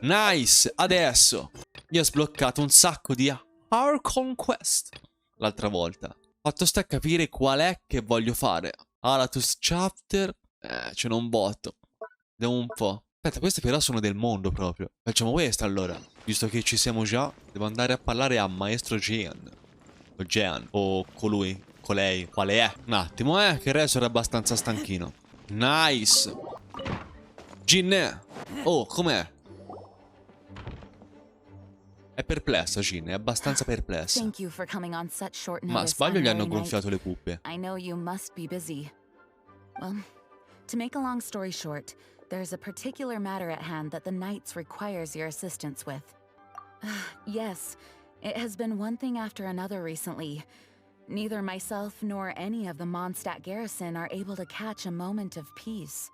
Nice, adesso io ho sbloccato un sacco di Hard Conquest l'altra volta. Fatto sta a capire qual è che voglio fare. Alatus Chapter, ce n'ho un botto. Vediamo un po'. Aspetta, queste però sono del mondo proprio. Facciamo questa allora. Visto che ci siamo già, devo andare a parlare a Maestro Jean. O Jean, o colui, colei, quale è? Un attimo, che il resto era abbastanza stanchino. Nice. Gin. Oh, com'è? È perplessa, Gin, è abbastanza perplessa. Thank you for coming on such short Ma notice sbaglio, on gli hanno Mary gonfiato Night. le cuffie. I know you must be busy. Well, to make a long story short, there's a particular matter at hand that the Knights requires your assistance with. Yes, it has been one thing after another recently. Neither myself nor any of the Mondstadt garrison are able to catch a moment of peace.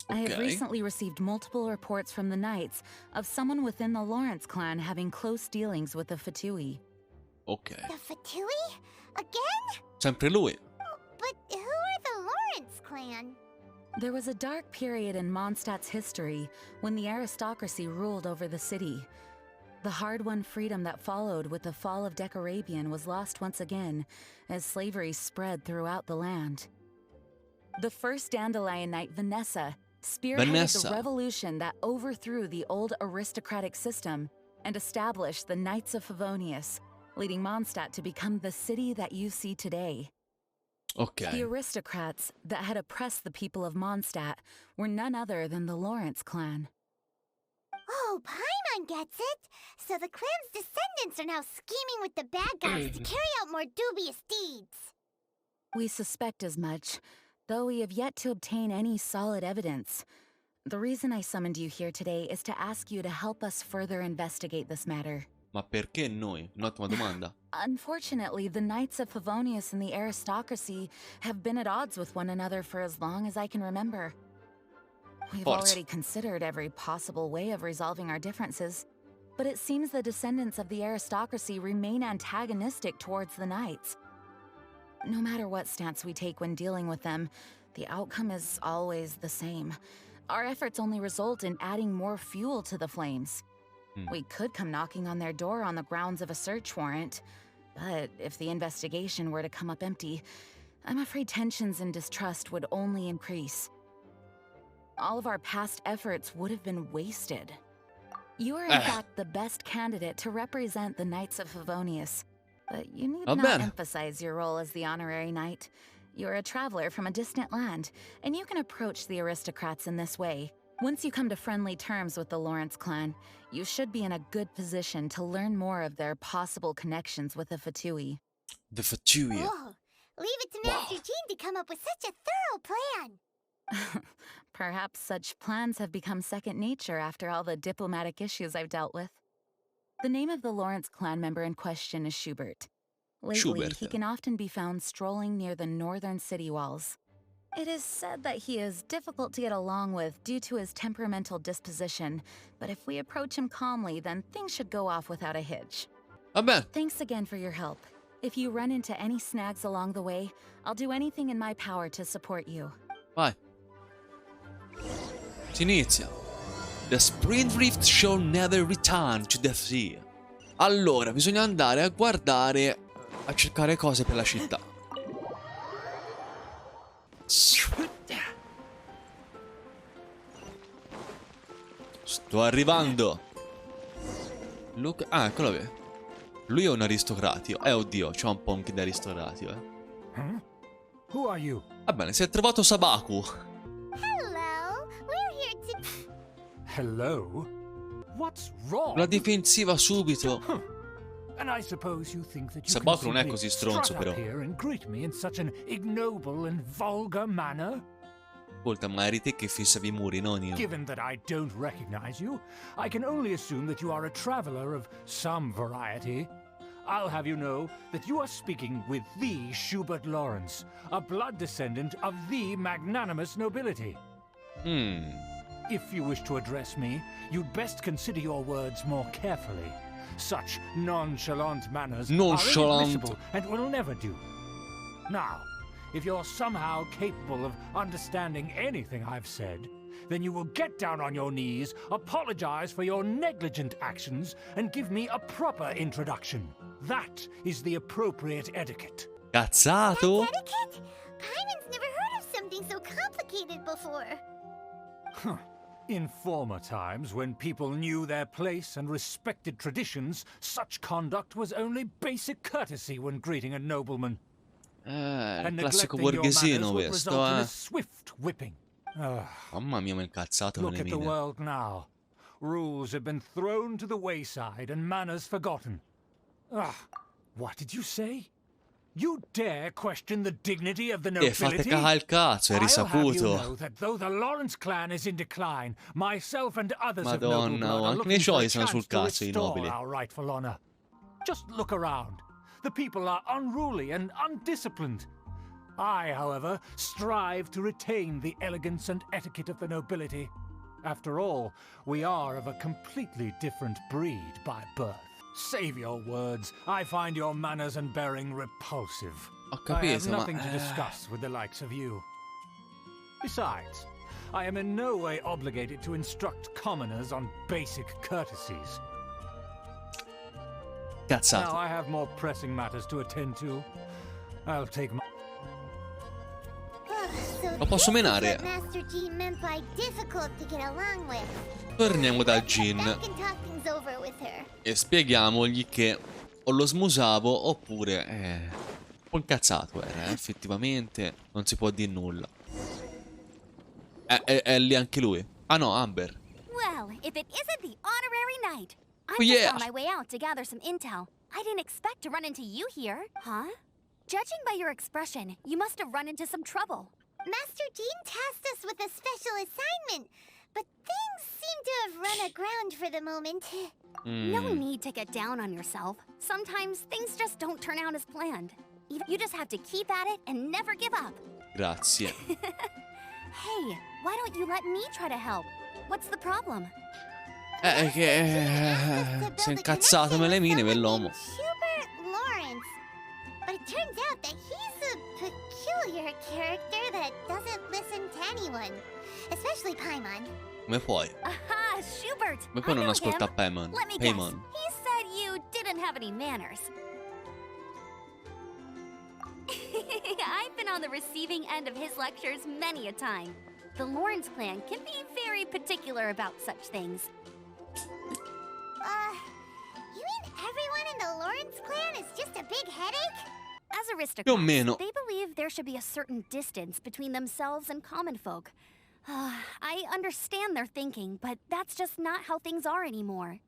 I have recently received multiple reports from the Knights of someone within the Lawrence clan having close dealings with the Fatui. Ok. The Fatui? Again? Sempre lui. But who are the Lawrence clan? There was a dark period in Mondstadt's history when the aristocracy ruled over the city. The hard-won freedom that followed with the fall of Decarabian was lost once again as slavery spread throughout the land. The first Dandelion Knight, Vanessa, spearheaded the revolution that overthrew the old aristocratic system and established the Knights of Favonius, leading Mondstadt to become the city that you see today. Ok. The aristocrats that had oppressed the people of Mondstadt were none other than the Lawrence clan. Oh, Paimon gets it! So the clan's descendants are now scheming with the bad guys to carry out more dubious deeds. We suspect as much, though we have yet to obtain any solid evidence. The reason I summoned you here today is to ask you to help us further investigate this matter. Ma perché noi? Un'ottima domanda. Unfortunately, the Knights of Favonius and the aristocracy have been at odds with one another for as long as I can remember. We've already considered every possible way of resolving our differences, but it seems the descendants of the aristocracy remain antagonistic towards the Knights. No matter what stance we take when dealing with them, the outcome is always the same. Our efforts only result in adding more fuel to the flames. We could come knocking on their door on the grounds of a search warrant, but if the investigation were to come up empty, I'm afraid tensions and distrust would only increase. All of our past efforts would have been wasted. You are in fact the best candidate to represent the Knights of Favonius, but you need not emphasize your role as the honorary knight. You're a traveler from a distant land, and you can approach the aristocrats in this way. Once you come to friendly terms with the Lawrence clan, you should be in a good position to learn more of their possible connections with the Fatui. The Fatui. Whoa! Leave it to Master Jean to come up with such a thorough plan! Perhaps such plans have become second nature after all the diplomatic issues I've dealt with. The name of the Lawrence clan member in question is Schubert. Lately, he can often be found strolling near the northern city walls. It is said that he is difficult to get along with due to his temperamental disposition, but if we approach him calmly, then things should go off without a hitch. Thanks again for your help. If you run into any snags along the way, I'll do anything in my power to support you. Vai. Si inizia. The Spindrift shall never return to the sea. Allora, bisogna andare a guardare, a cercare cose per la città. Sto arrivando. Luca... Ah, eccolo qui. Lui è un aristocratico. Oddio, c'ha un po' anche da aristocratico, Who are you? Va bene, si è trovato Sabaku. Hello! We're here to... Hello? What's wrong? La difensiva subito. And I suppose you think that you Sabaku can non è così stronzo, strut però. up here and greet me in such an ignoble and vulgar manner? Ascolta, ma eri te che fissavi i muri, non io. Given that I don't recognize you, I can only assume that you are a traveler of some variety. I'll have you know that you are speaking with the Schubert Lawrence, a blood descendant of the magnanimous nobility. If you wish to address me, you'd best consider your words more carefully. Such nonchalant manners are inadmissible and will never do. Now, if you're somehow capable of understanding anything I've said, then you will get down on your knees, apologize for your negligent actions, and give me a proper introduction. That is the appropriate etiquette. Cazzato? That's etiquette? Paimon's never heard of something so complicated before. Huh. In former times, when people knew their place and respected traditions, such conduct was only basic courtesy when greeting a nobleman. Il classico borghesino questo, in a swift whipping. Mamma mia, ma incazzato con Look le at the mine. world now. Rules have been thrown to the wayside and manners forgotten. What did you say? You dare question the dignity of the Fate nobility? caga il cazzo, è I'll have you risaputo. know that though the Lawrence clan is in decline, myself and others of noble Madonna, blood are anche looking nei for a suoi sono sul chance cazzo to i restore nobili. our rightful honor. Just look around. The people are unruly and undisciplined. I, however, strive to retain the elegance and etiquette of the nobility. After all, we are of a completely different breed by birth. Save your words. I find your manners and bearing repulsive. Ho I have capito, ma... nothing to discuss with the likes of you. Besides, I am in no way obligated to instruct commoners on basic courtesies. Now Cazzato. I have more pressing matters to attend to. I'll take my... Lo posso menare? Master Jean meant by difficult to get along with. Torniamo da Jin Back and talk things over with her. e spieghiamogli che o lo smusavo oppure... un po' incazzato era, effettivamente. Non si può dire nulla. È lì anche lui. Ah no, Amber. Well, if it isn't the honorary knight. I'm Oh, yeah. just on my way out to gather some intel. I didn't expect to run into you here. Huh? Judging by your expression, you must have run into some trouble. Master Jean tasked us with a special assignment, but things seem to have run aground for the moment. No need to get down on yourself. Sometimes things just don't turn out as planned. You just have to keep at it and never give up. Grazie. Hey, why don't you let me try to help? What's the problem? È che... si è incazzato me le mine quell'uomo. Schubert Lawrence. But it turns out that he's a peculiar character that doesn't listen to anyone, especially Paimon. Come puoi? Aha, Schubert! Come puoi I non know ascolta him. Paimon? Let me guess. Paimon. He said you didn't have any manners. I've been on the receiving end of his lectures many a time. The Lawrence clan can be very particular about such things. You mean everyone in the Lawrence clan is just a big headache? As Più o aristocrats, meno. they believe there should be a certain distance between themselves and common folk. I understand their thinking, but that's just not how things are anymore.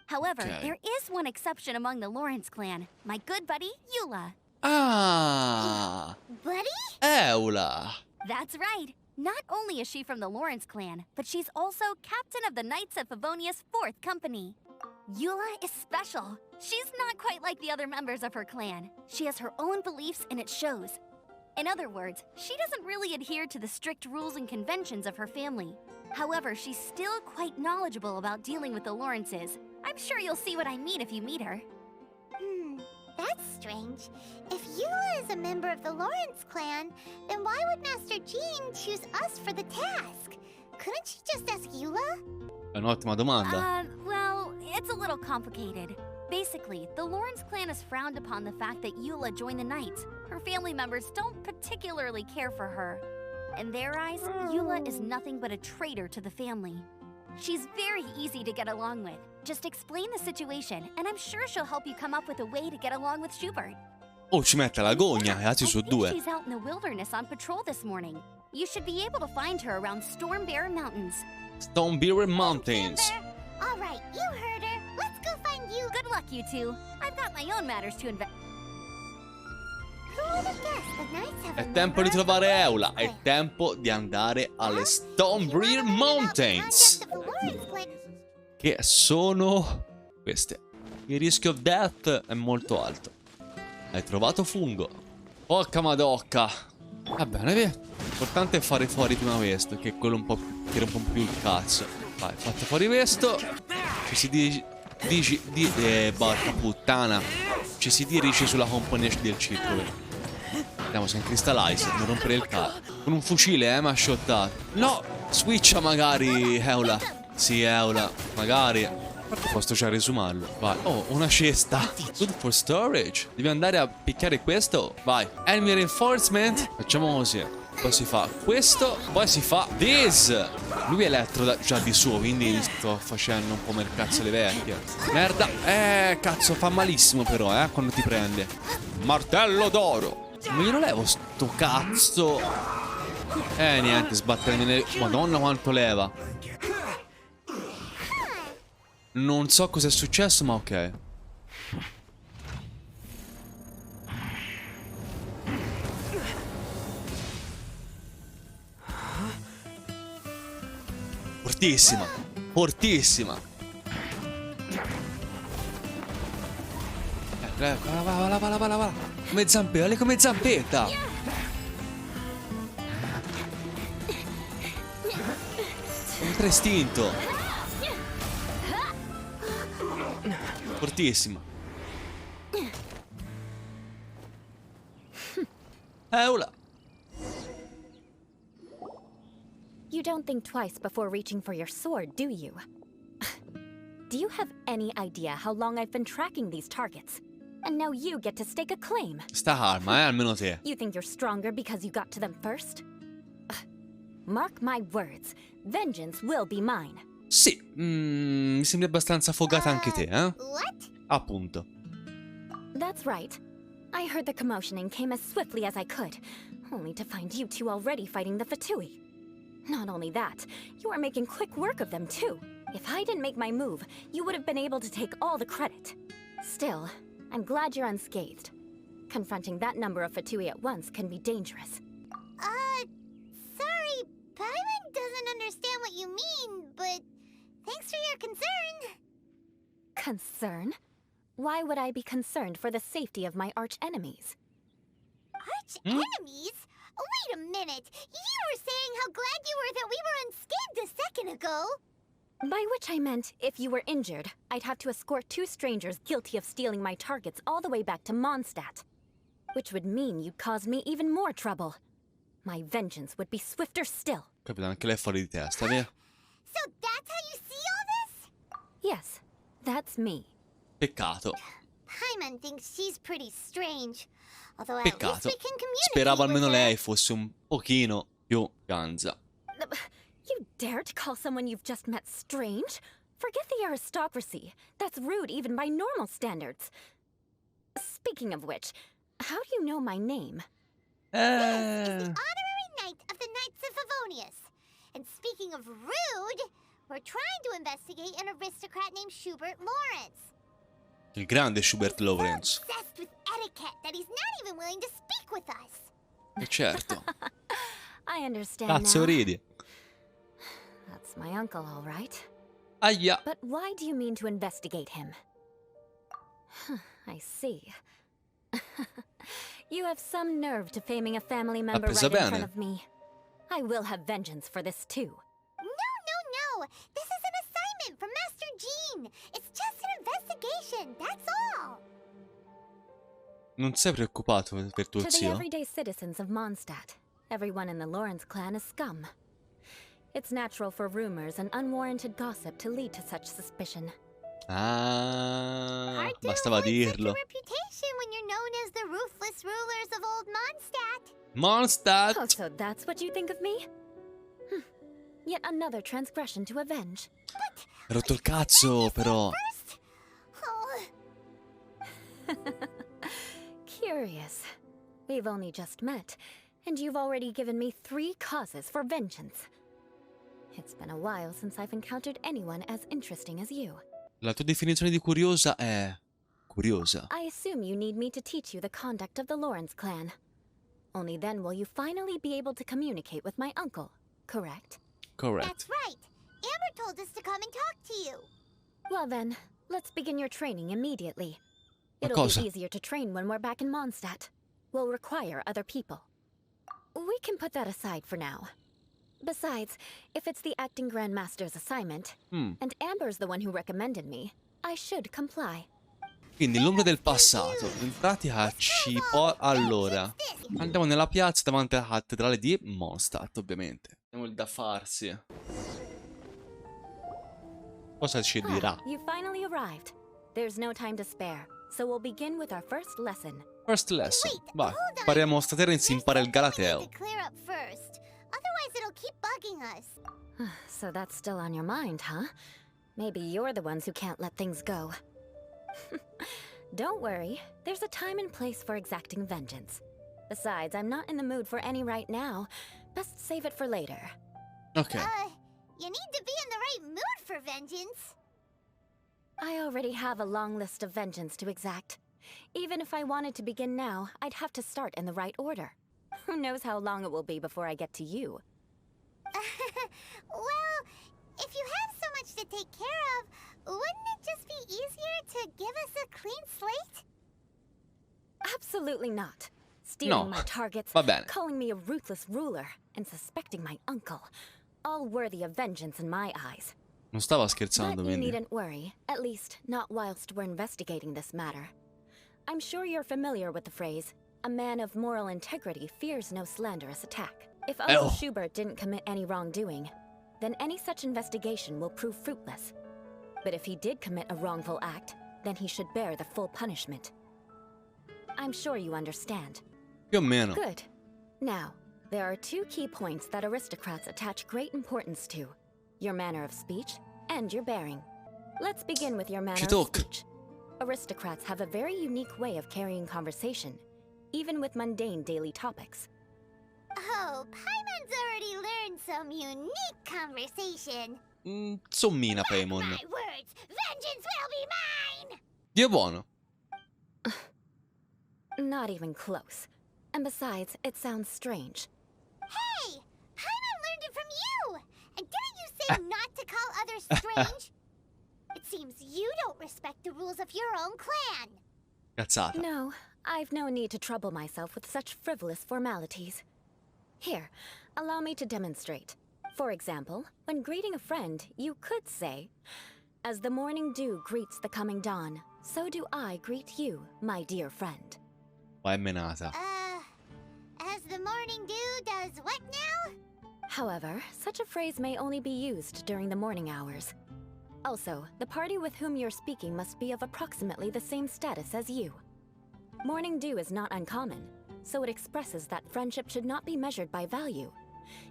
However, Okay. there is one exception among the Lawrence clan, my good buddy, Eula. Ah! Buddy? Eula! That's right. Not only is she from the Lawrence clan, but she's also captain of the Knights of Favonia's 4th company. Eula is special. She's not quite like the other members of her clan. She has her own beliefs and it shows. In other words, she doesn't really adhere to the strict rules and conventions of her family. However, she's still quite knowledgeable about dealing with the Lawrences. I'm sure you'll see what I mean if you meet her. That's strange. If Eula is a member of the Lawrence clan, then why would Master Jean choose us for the task? Couldn't she just ask Eula? È un'ottima domanda. Well, it's a little complicated. Basically, the Lawrence clan has frowned upon the fact that Eula joined the Knights. Her family members don't particularly care for her. In their eyes, Eula is nothing but a traitor to the family. She's very easy to get along with. Just explain the situation, and I'm sure she'll help you come up with a way to get along with Schubert. Oh, ci mette la gogna, I su think due. she's out in the wilderness on patrol this morning. You should be able to find her around Stormbear Mountains. Stonebeer Mountains. All right, you heard her. Let's go find you. Good luck, you two. I've got my own matters to invest. Who would have guessed the Knights have a È tempo di member of the trovare Lawrence Eula. È clan? tempo di andare alle Huh? Stonebeer You wanna learn about the Mountains. concept of the Lawrence clan? Che sono queste. Il rischio of death è molto alto. Hai trovato fungo. Porca madocca. Va bene, via. L'importante è fare fuori prima questo, che è quello un po' più, che rompe un po' più il cazzo. Vai, fate fuori questo. Ci si porca puttana. Ci si dirige sulla componente del ciclo. Vediamo se è in crystallize, non rompere il cazzo. Con un fucile, mi ha shottato. No! Switcha magari, Eula. Sì, Eula, magari. Posso già risumarlo. Vai. Oh, una cesta. Good for storage. Devi andare a picchiare questo. Vai. Enemy reinforcement. Facciamo così. Poi si fa questo. Poi si fa this. Lui è elettro già di suo, quindi sto facendo un po' mer cazzo le vecchie. Merda. Cazzo, fa malissimo però, quando ti prende. Martello d'oro. Ma glielo levo sto cazzo. Niente, sbattermi. Madonna quanto leva. Non so cosa è successo, ma ok. Fortissima. Fortissima. Va. Come zampetta, lei come zampetta. Ultra istinto. Fortissima. Eula. You don't think twice before reaching for your sword, do you? Do you have any idea how long I've been tracking these targets? And now you get to stake a claim. Sta calma, almeno te. You think you're stronger because you got to them first? Mark my words, vengeance will be mine. Sì, mi sembri abbastanza affogata anche te, eh? What? Appunto. That's right. I heard the commotion and came as swiftly as I could, only to find you two already fighting the Fatui. Not only that, you are making quick work of them too. If I didn't make my move, you would have been able to take all the credit. Still, I'm glad you're unscathed. Confronting that number of Fatui at once can be dangerous. Sorry, Paimon doesn't understand what you mean, but thanks for your concern. Concern? Why would I be concerned for the safety of my arch-enemies? Arch-enemies? Wait a minute! You were saying how glad you were that we were unscathed a second ago! By which I meant, if you were injured, I'd have to escort two strangers guilty of stealing my targets all the way back to Mondstadt. Which would mean you'd cause me even more trouble. My vengeance would be swifter still. Capito, anche lei è fuori di testa, vero? So that's how you see all this? Yes, that's me. Peccato. Paimon thinks she's pretty strange. Although at least Peccato. we can communicate Speravo with almeno her. lei fosse un pochino più ganza. You dare to call someone you've just met strange? Forget the aristocracy. That's rude even by normal standards. Speaking of which, how do you know my name? This is the honorary knight of the Knights of Favonius. And speaking of rude, we're trying to investigate an aristocrat named Schubert Lawrence. Il grande Schubert He's Lawrence. so obsessed with etiquette that he's not even willing to speak with us. E certo. I understand Cazzo now. ridi. That's my uncle, all right. Aia. But why do you mean to investigate him? I see. You have some nerve to faming a family member right presa in front bene. of me. I will have vengeance for this too. No. This is an assignment from Master Jean. It's just an investigation, that's all. Non sei preoccupato per tuo To the zio? everyday citizens of Mondstadt, everyone in the Lawrence clan is scum. It's natural for rumors and unwarranted gossip to lead to such suspicion. Ah, Hard to bastava avoid such a dirlo. reputation when you're known as the ruthless rulers of old Mondstadt. Oh, Mondstadt. so that's what you think of me? Yet another transgression to avenge. Hai rotto il cazzo, però. First? Oh, Curious. We've only just met, and you've already given me 3 causes for vengeance. It's been a while since I've encountered anyone as interesting as you. La tua definizione di curiosa è... curiosa. I assume you need me to teach you the conduct of the Lawrence clan. Only then will you finally be able to communicate with my uncle, correct? Correct. that's right. Amber told us to come and talk to you. Well then, let's begin your training immediately. Ma It'll cosa? be easier to train when we're back in Mondstadt. We'll require other people. We can put that aside for now. Besides, if it's the acting Grandmaster's assignment, and Amber's the one who recommended me, I should comply. Quindi l'ombra del passato. In pratica ci può... Allora, andiamo nella piazza davanti alla cattedrale di Mondstadt, ovviamente. Abbiamo il da farsi. Cosa ci dirà? You finally arrived. There's no time to spare, so we'll begin with our first lesson. First lesson. Wait, Vai, hold on. impariamo stasera e si impara il There's something we galateo. need to clear up first. Otherwise, it'll keep bugging us. So that's still on your mind, huh? Maybe you're the ones who can't let things go. Don't worry, there's a time and place for exacting vengeance. Besides, I'm not in the mood for any right now. Best save it for later. Ok. You need to be in the right mood for vengeance. I already have a long list of vengeance to exact. Even if I wanted to begin now, I'd have to start in the right order. Who knows how long it will be before I get to you? Well, if you have so much to take care of, wouldn't it just be easier to give us a clean slate? Absolutely not. Stealing No, my targets, va bene. calling me a ruthless ruler, and suspecting my uncle. All worthy of vengeance in my eyes. Non stava scherzando, But you quindi. needn't worry, at least not whilst we're investigating this matter. I'm sure you're familiar with the phrase, a man of moral integrity fears no slanderous attack. If Uncle Schubert didn't commit any wrongdoing, then any such investigation will prove fruitless. But if he did commit a wrongful act, then he should bear the full punishment. I'm sure you understand. Più o meno. Good. Now, there are two key points that aristocrats attach great importance to. Your manner of speech and your bearing. Let's begin with your manner of tocca. speech. Aristocrats have a very unique way of carrying conversation, even with mundane daily topics. Oh, Paimon's already learned some unique conversation. Sommina, Paimon. My words, vengeance will be mine! Dio buono. Not even close. And besides, it sounds strange. Hey! Paimon learned it from you! And didn't you say not to call others strange? It seems you don't respect the rules of your own clan. Cazzata. No, I've no need to trouble myself with such frivolous formalities. Here, allow me to demonstrate. For example, when greeting a friend, you could say, "As the morning dew greets the coming dawn, so do I greet you, my dear friend." Vai menata. As the morning dew does what now? However, such a phrase may only be used during the morning hours. Also, the party with whom you're speaking must be of approximately the same status as you. Morning dew is not uncommon, so it expresses that friendship should not be measured by value,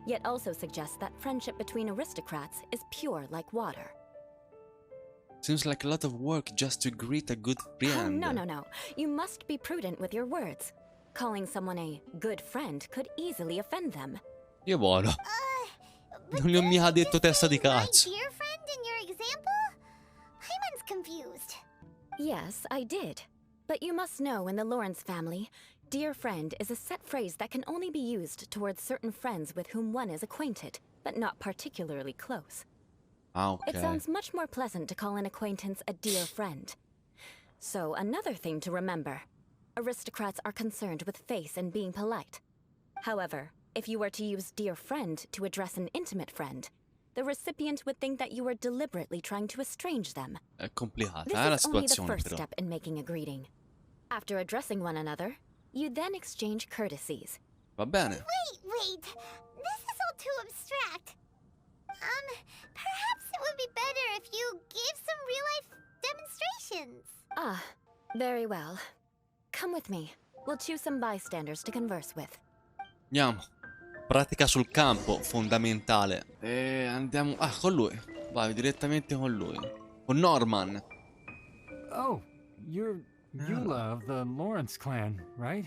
yet also suggests that friendship between aristocrats is pure like water. Seems like a lot of work just to greet a good Oh, friend. no. You must be prudent with your words. Calling someone a good friend could easily offend them. Dio buono. But Non gli ho didn't mica you detto just testa say di cazzo. my dear friend in your example? Paimon's confused. Yes, I did. But you must know in the Lawrence family, dear friend is a set phrase that can only be used towards certain friends with whom one is acquainted, but not particularly close. Ah, ok. It sounds much more pleasant to call an acquaintance a dear friend. So, another thing to remember. Aristocrats are concerned with face and being polite. However, if you were to use dear friend to address an intimate friend, the recipient would think that you were deliberately trying to estrange them. È complicata, This la is only the situazione first però. step in making a greeting. After addressing one another, you then exchange courtesies. Va bene. Wait. This is all too abstract. Perhaps it would be better if you gave some real-life demonstrations. Ah, very well. Come with me. We'll choose some bystanders to converse with. Andiamo. Pratica sul campo, fondamentale. E andiamo... Ah, con lui. Vai, direttamente con lui. Con Norman. Oh, you're Eula of the Lawrence clan, right?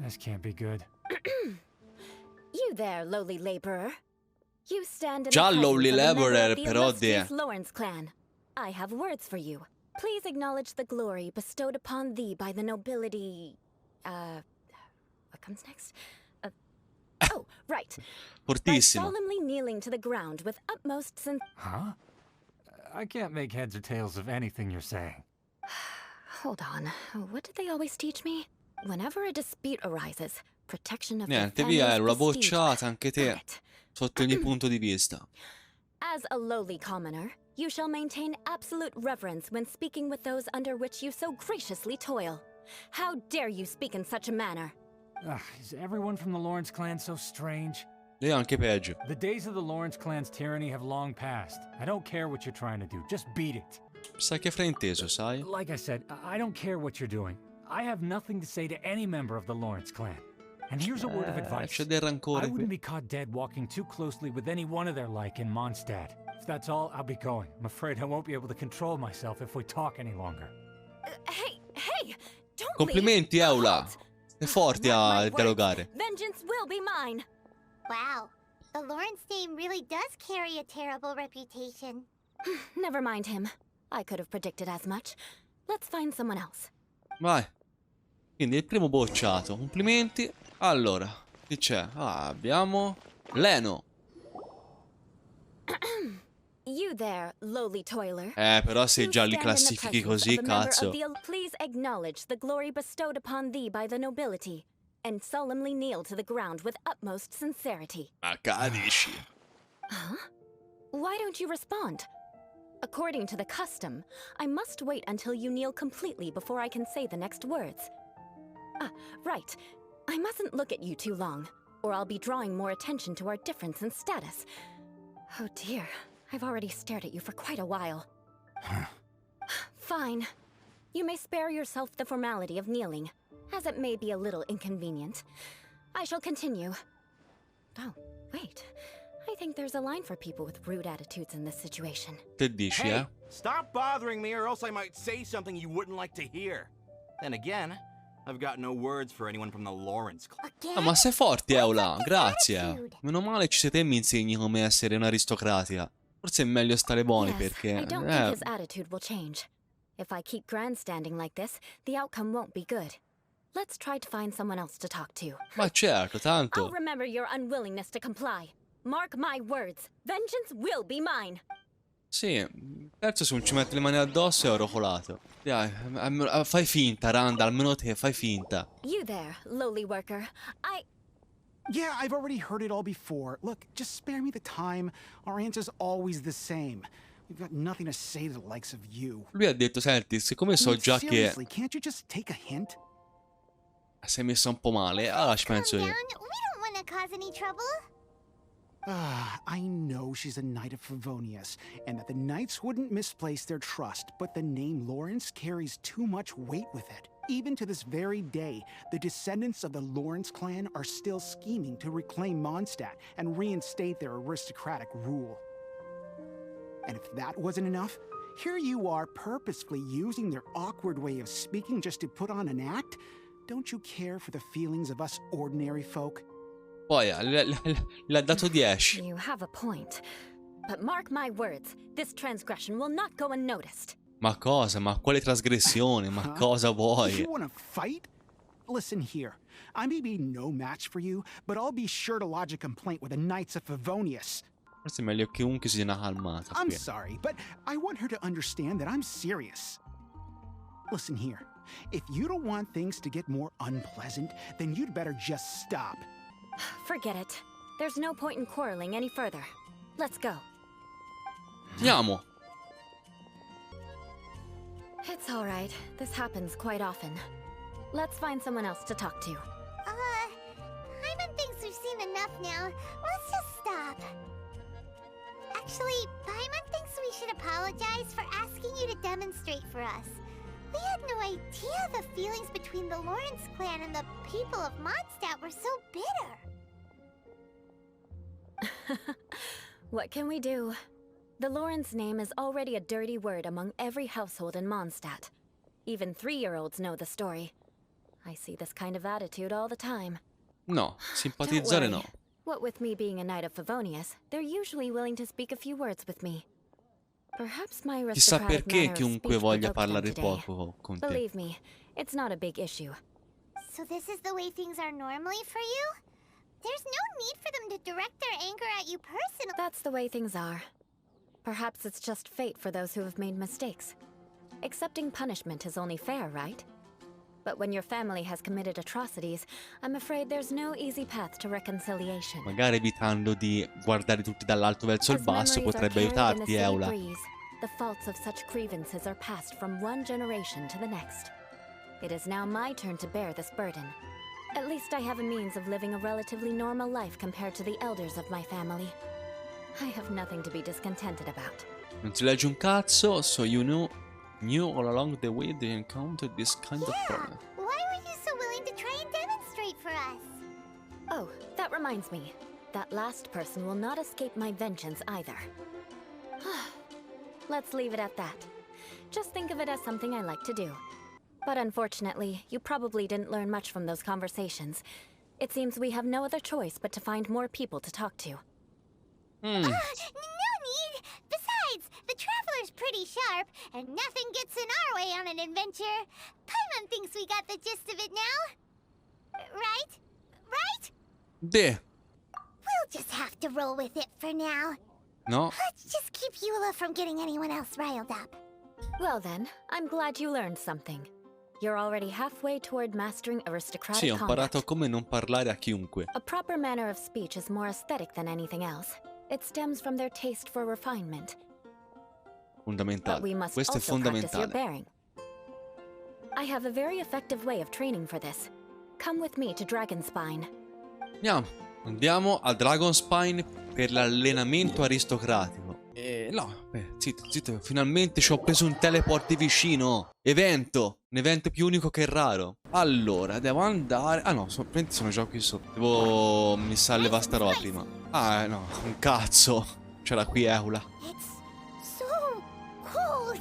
This can't be good. You there, lowly laborer. You stand in Già the lowly presence of a member laborer, of the però illustrious Lawrence clan. I have words for you. Please acknowledge the glory bestowed upon thee by the nobility... What comes next? Oh, right. By Fortissimo. solemnly kneeling to the ground with utmost Huh? I can't make heads or tails of anything you're saying. Hold on. What did they always teach me? Whenever a dispute arises, protection of the Niente, family via, is ero la prestige. bocciata anche te. Got it. Sotto ogni punto di vista. As a lowly commoner, you shall maintain absolute reverence when speaking with those under which you so graciously toil. How dare you speak in such a manner? Ugh, is everyone from the Lawrence clan so strange? Io anche peggio. The days of the Lawrence clan's tyranny have long passed. I don't care what you're trying to do. Just beat it. Sai che frainteso, sai? Like I said, I don't care what you're doing. I have nothing to say to any member of the Lawrence clan. And here's a word of advice. C'è del rancore I qui. wouldn't be caught dead walking too closely with any one of their like in Mondstadt. If that's all, I'll be going. I'm afraid I won't be able to control myself if we talk any longer. Hey! Don't Complimenti, leave. Eula. Sei forte a Mark my dialogare. words, vengeance will be mine. Wow, the Lawrence name really does carry a terrible reputation. Never mind him. I could have predicted as much. Let's find someone else. Vai. Quindi il primo bocciato. Complimenti. Allora, chi c'è? Abbiamo Leno. You there, lowly toiler. Però se You già li stand in the classifichi presence così, of a member cazzo. of the Please acknowledge the glory bestowed upon thee by the nobility, and solemnly kneel to the ground with utmost sincerity. Ma capisci? Huh? Why don't you respond? According to the custom, I must wait until you kneel completely before I can say the next words. Right. I mustn't look at you too long, or I'll be drawing more attention to our difference in status. Oh dear, I've already stared at you for quite a while. Fine. You may spare yourself the formality of kneeling, as it may be a little inconvenient. I shall continue. Oh, wait. I think there's a line for people with rude attitudes in this situation. Che dici, Hey, stop bothering me or else I might say something you wouldn't like to hear. Then again, I've got no words for anyone from the Lawrence clan. Again? Ma sei forte, Eula. What's up with Grazie. attitude? Meno male ci sei te e mi insegni come essere un'aristocratica. Forse è meglio stare buoni Yes, perché... I don't think his attitude will change. If I keep grandstanding like this, the outcome won't be good. Let's try to find someone else to talk to. Ma certo, I'll tanto... remember your unwillingness to comply. Mark my words, vengeance will be mine. Sì, terzo se non ci metti le mani addosso è oro colato. Dai, fai finta, Randa, almeno te, fai finta. You there, lowly worker. Yeah, I've already heard it all before. Look, just spare me the time. Our answer's always the same. We've got nothing to say to the likes of you. Lui ha detto, senti, siccome so già che Seriously, can't you just take a hint? sei messa un po' male, allora ci penso Calm io. down. We don't want to cause any trouble. I know she's a knight of Favonius, and that the knights wouldn't misplace their trust, but the name Lawrence carries too much weight with it. Even to this very day, the descendants of the Lawrence clan are still scheming to reclaim Mondstadt and reinstate their aristocratic rule. And if that wasn't enough, here you are purposefully using their awkward way of speaking just to put on an act? Don't you care for the feelings of us ordinary folk? Poi le ha dato 10. You have a point. But mark my words, this transgression will not go unnoticed. Ma cosa? Ma quale trasgressione? Ma cosa vuoi? You want to fight? Listen here. I may be no match for you, but I'll be sure to lodge a complaint with the Knights of Favonius. Forse è meglio che chiunque sia una calmata. I'm qui. sorry, but I want her to understand that I'm serious. Listen here. If you don't want things to get more unpleasant, then you'd better just stop. Forget it. There's no point in quarreling any further. Let's go. Andiamo. It's all right. This happens quite often. Let's find someone else to talk to. Paimon thinks we've seen enough now. Let's just stop. Actually, Paimon thinks we should apologize for asking you to demonstrate for us. We had no idea the feelings between the Lawrence clan and the people of Mondstadt were so bitter. What can we do? The Lawrence name is already a dirty word among every household in Mondstadt. Even 3-year-olds know the story. I see this kind of attitude all the time. No, Don't simpatizzare worry. no. What with me being a knight of Favonius, they're usually willing to speak a few words with me. Perhaps my Chissà aristocratic perché manner of chiunque speech voglia provoked them parlare today. poco con te. Believe me, it's not a big issue. So this is the way things are normally for you? There's no need for them to direct their anger at you personally. That's the way things are. Perhaps it's just fate for those who have made mistakes. Accepting punishment is only fair, right? But when your family has committed atrocities, I'm afraid there's no easy path to reconciliation. Magari evitando di guardare tutti dall'alto verso il As basso memories are potrebbe carried in the aiutarti, sea Eula. breeze, the faults of such grievances are passed from one generation to the next. It is now my turn to bear this burden. At least I have a means of living a relatively normal life compared to the elders of my family. I have nothing to be discontented about. Non si legge un cazzo, so you knew all along the way they encountered this kind of problem. Why were you so willing to try and demonstrate for us? Oh, that reminds me. That last person will not escape my vengeance either. Let's leave it at that. Just think of it as something I like to do. But unfortunately, you probably didn't learn much from those conversations. It seems we have no other choice but to find more people to talk to. No need! Besides, the Traveler's pretty sharp, and nothing gets in our way on an adventure. Paimon thinks we got the gist of it now. Right? Right? De. We'll just have to roll with it for now. No. Let's just keep Eula from getting anyone else riled up. Well then, I'm glad you learned something. You're already halfway toward mastering aristocratic Sì, ho imparato conduct. come non parlare a chiunque. A proper manner of speech is more aesthetic than anything else. It stems from their taste for refinement. But Fondamentale. we must Questo è also practice your fondamentale. bearing. I have a very effective way of training for this. Come with me to Dragonspine. Andiamo a Dragonspine per l'allenamento aristocratico. Zitto, finalmente ci ho preso un teleport di vicino. Un evento più unico che raro. Allora, devo andare... Ah no, sono già qui sopra. Mi sa levare sta roba prima. Ah no, un cazzo. C'era qui Eula. It's so cold.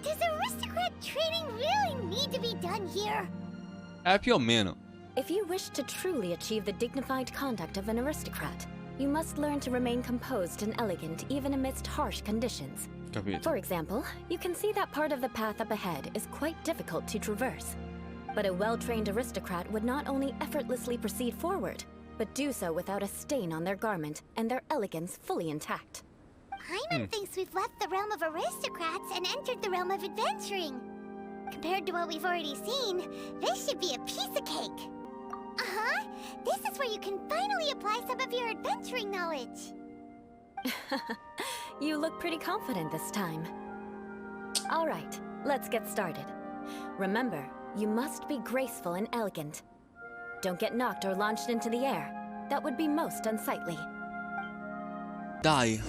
Does aristocrat training really need to be done here? Più o meno. If you wish to truly achieve the dignified conduct of an aristocrat, you must learn to remain composed and elegant even amidst harsh conditions. Capito. For example, you can see that part of the path up ahead is quite difficult to traverse. But a well-trained aristocrat would not only effortlessly proceed forward, but do so without a stain on their garment and their elegance fully intact. Paimon thinks we've left the realm of aristocrats and entered the realm of adventuring. Compared to what we've already seen, this should be a piece of cake. Uh-huh. This is where you can finally apply some of your adventuring knowledge. You look pretty confident this time. All right, let's get started. Remember, you must be graceful and elegant. Don't get knocked or launched into the air. That would be most unsightly. Dai.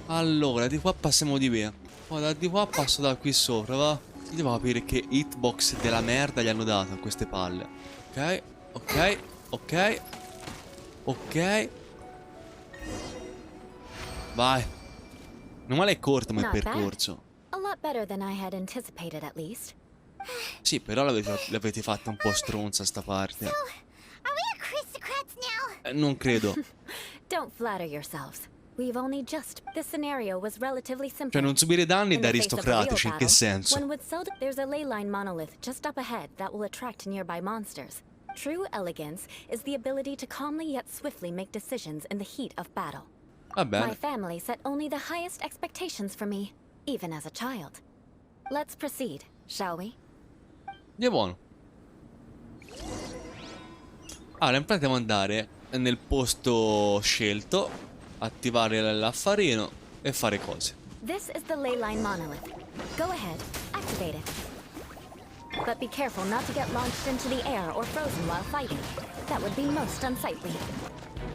Allora, di qua passiamo di via. Guarda, di qua passo da qui sopra, va? Io devo capire che hitbox della merda gli hanno dato a queste palle. Ok, ok, ok. Ok. Vai. Non male è corto come Not bad. percorso. A lot better than I had anticipated, at least. Sì, però l'avete fatta un po' stronza sta parte. Are we aristocrats now? Non credo. Don't flatter yourselves. We've only just... This scenario was relatively simple. Cioè non subire danni In da the face of a real aristocratici, in che battle, senso? One would seldom... There's a ley line monolith just up ahead that will attract nearby monsters. True elegance is the ability to calmly yet swiftly make decisions in the heat of battle. Va My bene. family set only the highest expectations for me, even as a child. Let's proceed, shall we? È buono. Allora, in pratica devo andare nel posto scelto, attivare l'affarino e fare cose. This is the ley line monolith. Go ahead, activate it. But be careful not to get launched into the air or frozen while fighting. That would be most unsightly.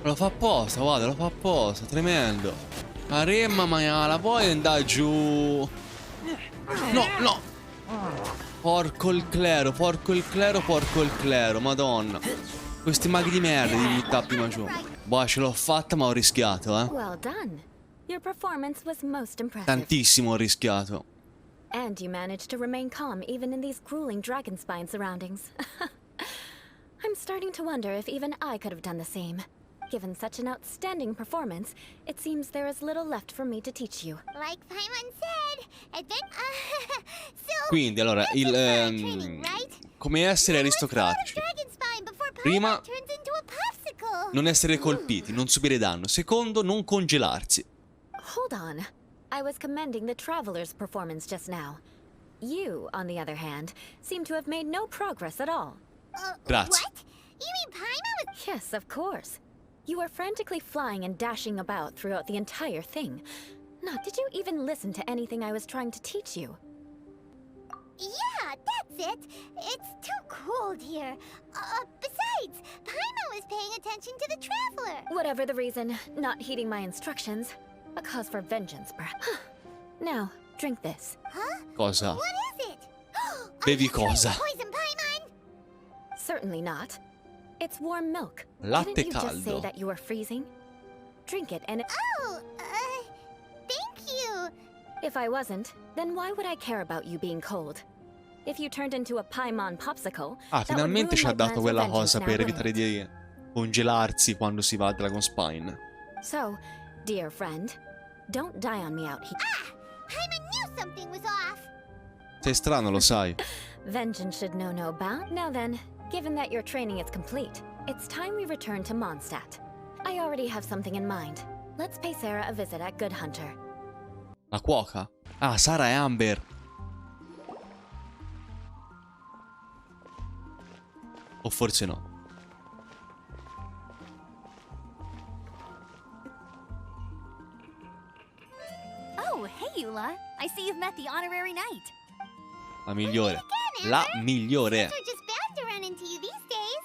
Lo fa apposta, guarda, lo fa apposta, tremendo. La remma ma la puoi andare giù. No, no. Porco il clero, porco il clero, porco il clero, madonna. Questi maghi di merda di buttare prima giù. Boh, ce l'ho fatta ma ho rischiato, Well done. Your performance was most impressive. Tantissimo ho rischiato. And you managed to remain calm even in these grueling Dragonspine surroundings. I'm starting to wonder if even I could have done the same. Given such an outstanding performance, it seems there is little left for me to teach you. Like Paimon said, so Quindi, allora, training, right? come essere aristocratici. Dragonspine before Prima, Paimon turns into a popsicle. non essere colpiti, non subire danno. Secondo, non congelarsi. Hold on. I was commending the Traveler's performance just now. You, on the other hand, seem to have made no progress at all. Grazie. What? You mean Paimon was... Yes, of course. You were frantically flying and dashing about throughout the entire thing. Now, did you even listen to anything I was trying to teach you? Yeah, that's it. It's too cold here. Besides, Besides, Paimon was paying attention to the traveler. Whatever the reason, not heeding my instructions. A cause for vengeance, perhaps. Now, drink this. Huh? Cosa? What is it? Bevi cosa? Poison Paimon? Certainly not. It's warm milk. Latte Didn't you just say caldo. that you were freezing? Drink it and Oh, thank you. if I wasn't, then why would I care about you being cold? If you turned into a Paimon popsicle, Ah, that would finalmente ruin ci ha my dato plans for quella vengeance cosa now, per wouldn't evitare it? di congelarsi quando si va a Dragonspine. So, dear friend, don't die on me out here. Paimon knew something was off. Sei strano, lo sai. Vengeance should know no bound. Now then, given that your training is complete, it's time we return to Mondstadt. I already have something in mind. Let's pay Sarah a visit at Good Hunter. La cuoca? Ah, Sara e Amber. O forse no. Oh, hey, Eula. I see you've met the honorary knight. La migliore. La migliore. They're just bound to run into you these days.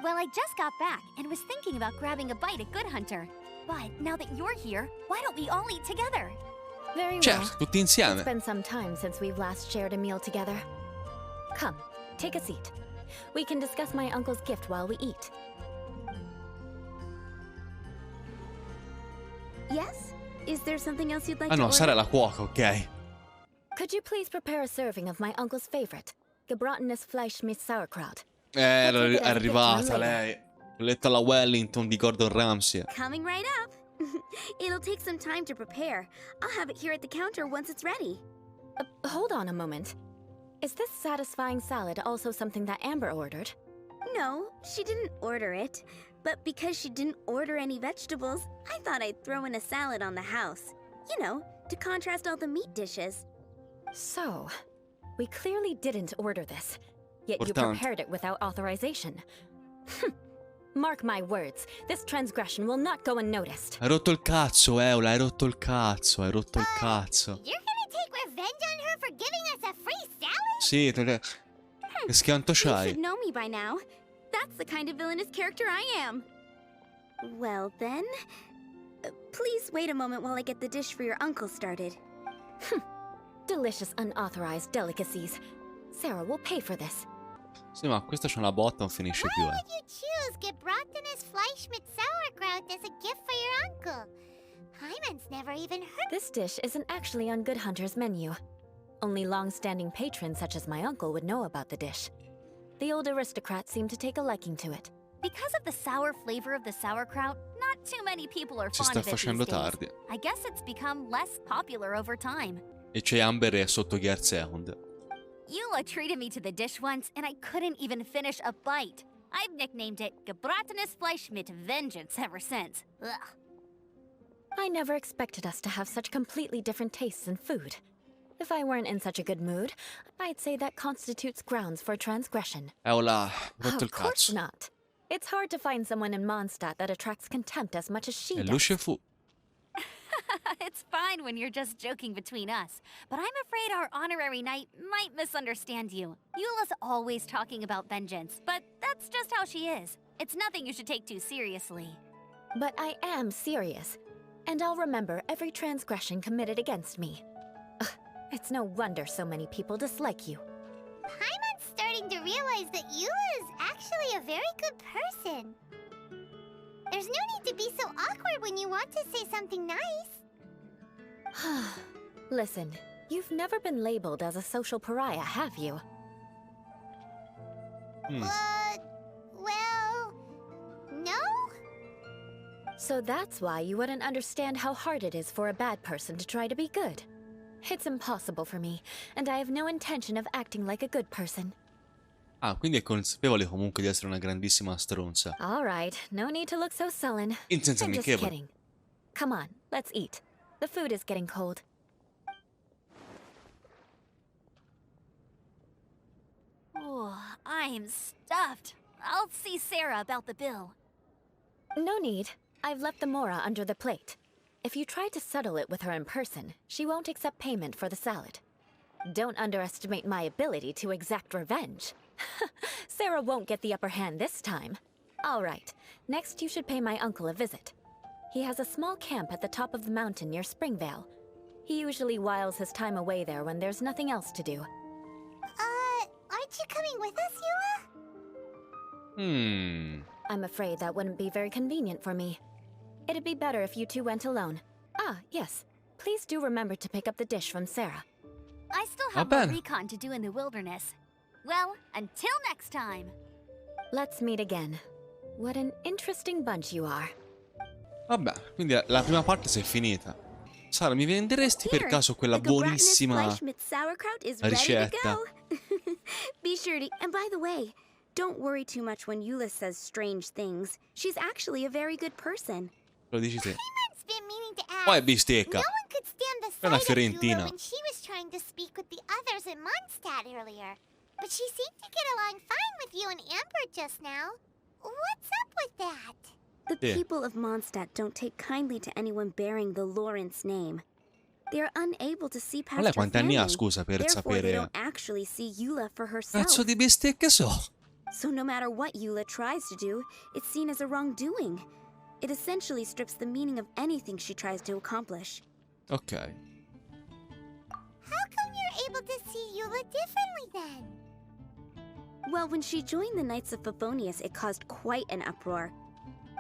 Well, I just got back and was thinking about grabbing a bite at Good Hunter. But now that you're here, why don't we all eat together? Very well. Certo, tutti It's insieme. been some time since we've last shared a meal together. Come, take a seat. We can discuss my uncle's gift while we eat. Yes? Is there something else you'd like Ah to no, order? Sara è la cuoca, ok. Could you please prepare a serving of my uncle's favorite, gebratenes Fleisch mit Sauerkraut? È I'll take it as a gift to him arrivata later. lei. Ho letto la Wellington di Gordon Ramsay. Coming right up. It'll take some time to prepare. I'll have it here at the counter once it's ready. Hold on a moment. Is this satisfying salad also something that Amber ordered? No, she didn't order it. But because she didn't order any vegetables, I thought I'd throw in a salad on the house. You know, to contrast all the meat dishes. So, we clearly didn't order this, yet you Portante. prepared it without authorization. Mark my words, this transgression will not go unnoticed. Hai rotto il cazzo, Eula, hai rotto il cazzo, hai rotto il cazzo. You're gonna take revenge on her for giving us a free salad? Sì, che schianto You c'hai? should know me by now. That's the kind of villainous character I am. Well then, please wait a moment while I get the dish for your uncle started. Delicious unauthorized delicacies. Sarah will pay for this. Sì, ma questa c'è una botta, non finisce più, Why would you choose gebratenes Fleisch mit Sauerkraut as a gift for your uncle? Paimon's never even heard. This dish isn't actually on Good Hunter's menu. Only long-standing patrons such as my uncle would know about the dish. The old aristocrat seemed to take a liking to it. Because of the sour flavor of the sauerkraut, not too many people are Si fond sta of it these facendo days. tardi. I guess it's become less popular over time. E c'è Amber e sotto Gear Second. Eula treated me to the dish once, and I couldn't even finish a bite. I've nicknamed it Gebratenes Fleisch mit Vengeance ever since. Ugh. I never expected us to have such completely different tastes in food. If I weren't in such a good mood, I'd say that constitutes grounds for transgression. Eula, rotto il Of course cazzo. not. It's hard to find someone in Mondstadt that attracts contempt as much as she E does. Luce fu. It's fine when you're just joking between us, but I'm afraid our honorary knight might misunderstand you. Eula's always talking about vengeance, but that's just how she is. It's nothing you should take too seriously. But I am serious, and I'll remember every transgression committed against me. Ugh, it's no wonder so many people dislike you. Paimon's starting to realize that Eula is actually a very good person. There's no need to be so awkward when you want to say something nice. Listen, you've never been labeled as a social pariah, have you? Well, no? So that's why you wouldn't understand how hard it is for a bad person to try to be good. It's impossible for me, and I have no intention of acting like a good person. Ah, quindi è consapevole comunque di essere una grandissima stronza. All right, no need to look so sullen. In senso I'm just amichevole. kidding. Come on, let's eat. The food is getting cold. Oh, I'm stuffed. I'll see Sarah about the bill. No need. I've left the mora under the plate. If you try to settle it with her in person, she won't accept payment for the salad. Don't underestimate my ability to exact revenge. Sarah won't get the upper hand this time. All right, next you should pay my uncle a visit. He has a small camp at the top of the mountain near Springvale. He usually whiles his time away there when there's nothing else to do. Aren't you coming with us, Eula? I'm afraid that wouldn't be very convenient for me. It'd be better if you two went alone. Ah, yes. Please do remember to pick up the dish from Sarah. I still have more recon to do in the wilderness. Well, until next time. Let's meet again. What an interesting bunch you are. Vabbè, quindi la prima parte si è finita. Sara, mi venderesti per caso quella buonissima ricetta? Be sure to... And by the way, don't worry too much when Eula says strange things. She's actually a very good person. Lo dici te. Paimon's been meaning to ask. Poi è bistecca. No one could stand the È una sight of fiorentina. Eula when she was trying to speak with the others in Mondstadt earlier. But she seemed to get along fine with you and Amber just now. What's up with that? The people of Mondstadt don't take kindly to anyone bearing the Lawrence name. They are unable to see past Ma lei her quanti anni ha, family. scusa, per Therefore, they sapere? don't actually see Eula for herself. Cazzo di bistecche so? So no matter what Eula tries to do, it's seen as a wrongdoing. It essentially strips the meaning of anything she tries to accomplish. Ok. How come you're able to see Eula differently then? Well, when she joined the Knights of Favonius, it caused quite an uproar.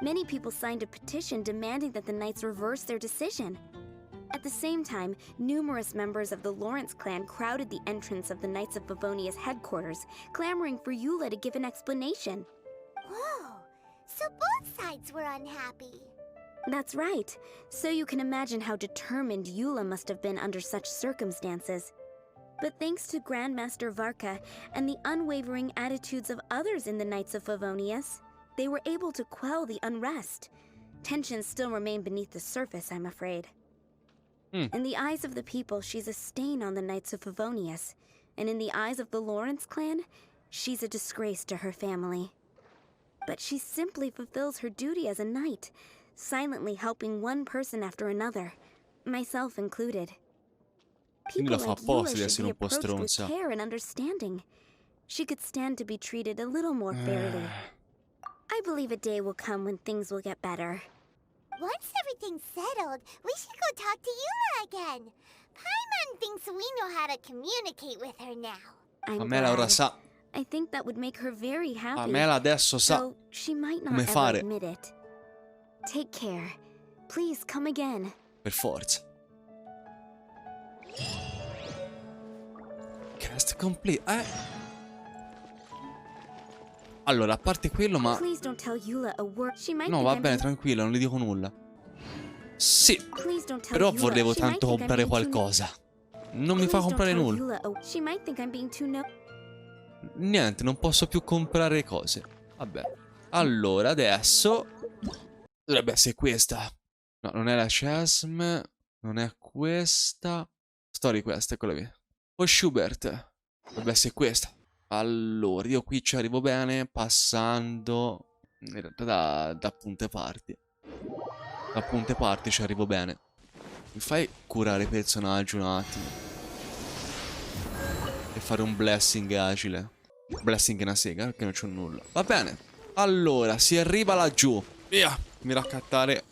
Many people signed a petition demanding that the Knights reverse their decision. At the same time, numerous members of the Lawrence clan crowded the entrance of the Knights of Favonius headquarters, clamoring for Eula to give an explanation. Whoa, so both sides were unhappy. That's right. So you can imagine how determined Eula must have been under such circumstances. But thanks to Grandmaster Varka and the unwavering attitudes of others in the Knights of Favonius, they were able to quell the unrest. Tensions still remain beneath the surface, I'm afraid. In the eyes of the people, she's a stain on the Knights of Favonius, and in the eyes of the Lawrence clan, she's a disgrace to her family. But she simply fulfills her duty as a knight, silently helping one person after another, myself included. People like Eula should be approached with care and understanding. She could stand to be treated a little more fairly. I believe a day will come when things will get better. Once everything's settled, we should go talk to Eula again. Paimon thinks we know how to communicate with her now. Pamela ora sa. I think that would make her very happy. Pamela adesso sa though she might not come ever fare. admit it. Take care. Please come again. Per forza. Cast complete. Allora, a parte quello, ma... Please don't tell Eula a word. She might No, va bene, tranquilla, non le dico nulla. Sì, però volevo tanto comprare qualcosa. Non mi fa comprare nulla. Niente, non posso più comprare cose. Vabbè. Allora, adesso... dovrebbe essere questa. No, non è la Chesme. Non è questa. Story questa, eccola qui. Poi Schubert. Dovrebbe essere questa. Allora, io qui ci arrivo bene passando in realtà da punte parti. Da punte parti ci arrivo bene. Mi fai curare il personaggio un attimo e fare un blessing agile. Blessing è una sega perché non c'ho nulla. Va bene. Allora, si arriva laggiù. Via. Mi raccattare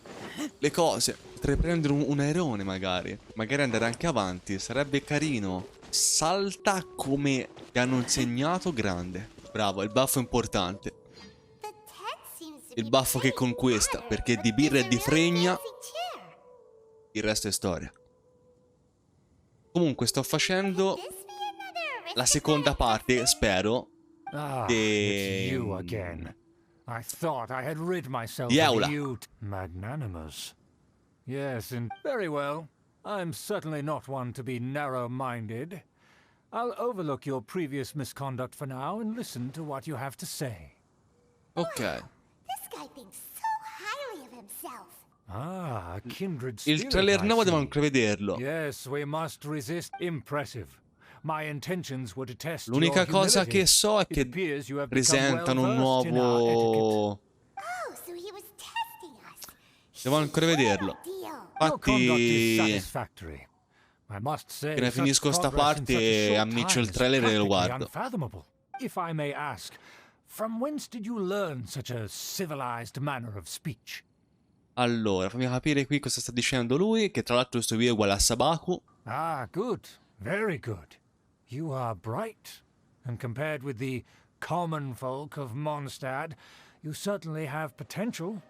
le cose. Potrei prendere un aerone magari. Magari andare anche avanti. Sarebbe carino. Salta come ti hanno insegnato, grande. Bravo, il buffo è importante. Il buffo che conquista, perché di birra e di fregna il resto è storia. Comunque sto facendo la seconda parte, spero, It's you again. I thought I had rid myself of you. Magnanimous. Yes, and very well. I'm certainly not one to be narrow-minded. I'll overlook your previous misconduct for now and listen to what you have to say. Ok. This guy thinks so highly of himself. Ah, kindred Il trailer nuovo devo ancora vederlo. Yes, we must resist. Impressive. My intentions were to test L'unica cosa che so è che presentano un nuovo... Devo ancora vederlo. Infatti, appena finisco sta parte, ammincio il trailer e lo guardo. If I may ask, from whence did you learn such a civilized manner of speech? Allora, fammi capire qui cosa sta dicendo lui, che tra l'altro questo video è uguale a Sabaku. Ah, good. Very good. You are bright, and compared with the common folk of Mondstadt, you certainly have potential.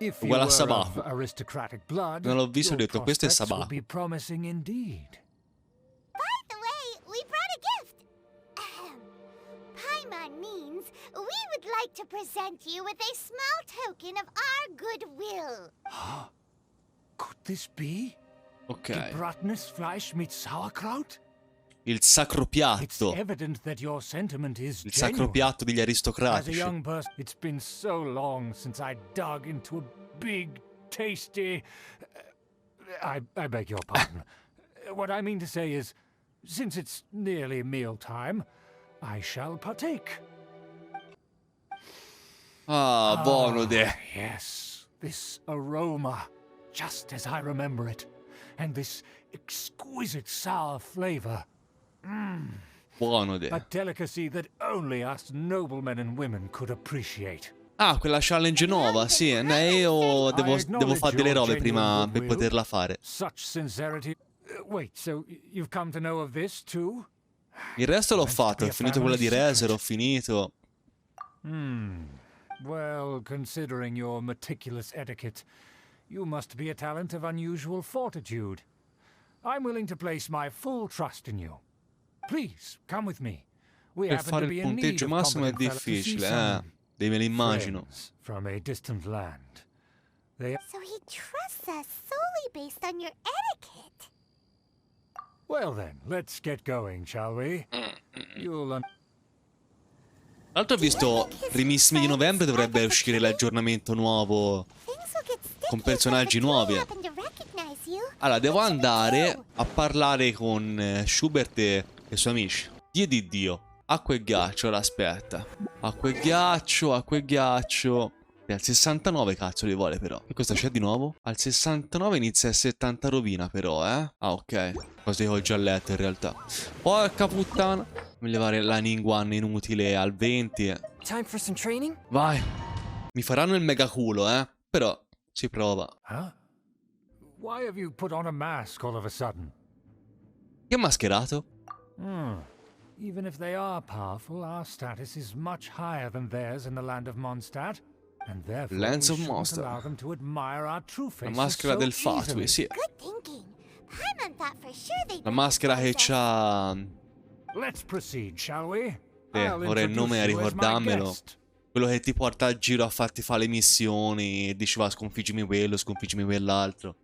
If you Uguale a were Sabaku. of aristocratic blood, Non l'ho visto, ho your detto questo è prospects would Sabaku. be promising indeed. By the way, we brought a gift. Paimon means we would like to present you with a small token of our goodwill. Could this be? Ok. Gebrattenes Fleisch mit Sauerkraut? Il sacro It's piatto. evident that your sentiment is Il sacro genuine. piatto degli As a aristocratici. young person, it's been so long since I dug into a big, tasty... I beg your pardon. What I mean to say is, since it's nearly mealtime, I shall partake. Ah, buono de. Yes, this aroma, just as I remember it. And this exquisite sour flavor. Buono de. A delicacy that only us noblemen and women could appreciate. Ah, quella challenge nuova, sì. Io devo fare delle robe prima per poterla fare. Such sincerity. Wait, so you've come to know of this too? Il resto l'ho fatto, ho finito quella di Rezer, ho finito. Well, considering your meticulous etiquette, you must be a talent of unusual fortitude. I'm willing to place my full trust in you. Please, come with me. We Per happen fare to il be in need punteggio of massimo è competent fellows to see difficile, some me l'immagino. friends from a distant land. They So he trusts us solely based on your etiquette. Well then, let's get going, shall we? You'll Tra l'altro ho visto primissimi di novembre dovrebbe uscire l'aggiornamento nuovo Things will get sticky con personaggi if the nuovi. Fatui happen to recognize you. Allora, devo What should we andare do? a parlare con Schubert e i suoi amici. Dio di Dio. Acqua e ghiaccio, ora aspetta. Acqua e ghiaccio, acqua e ghiaccio. E al 69 cazzo li vuole però. E cosa c'è di nuovo? Al 69 inizia a 70 rovina però, Ah, ok. Cose che ho già letto in realtà. Porca puttana. Mi levare la Ningguan inutile al 20. Time for some training? Vai. Mi faranno il mega culo, Però si prova. Huh? Why have you put on a mask all of a sudden? Che mascherato? Even if they are powerful, our status is much higher than theirs in the land of Mondstadt, and therefore Lands we of shouldn't Mondstadt. allow them to admire our true La faces maschera so del Fatui, easily. sì. Good thinking. Paimon thought for sure they'd La maschera che recognize us. c'ha... Let's proceed, shall we? I'll ora il nome introduce you as my ricordammelo. guest. Quello che ti porta a giro a farti fare le missioni e diceva sconfiggimi quello, sconfiggimi quell'altro.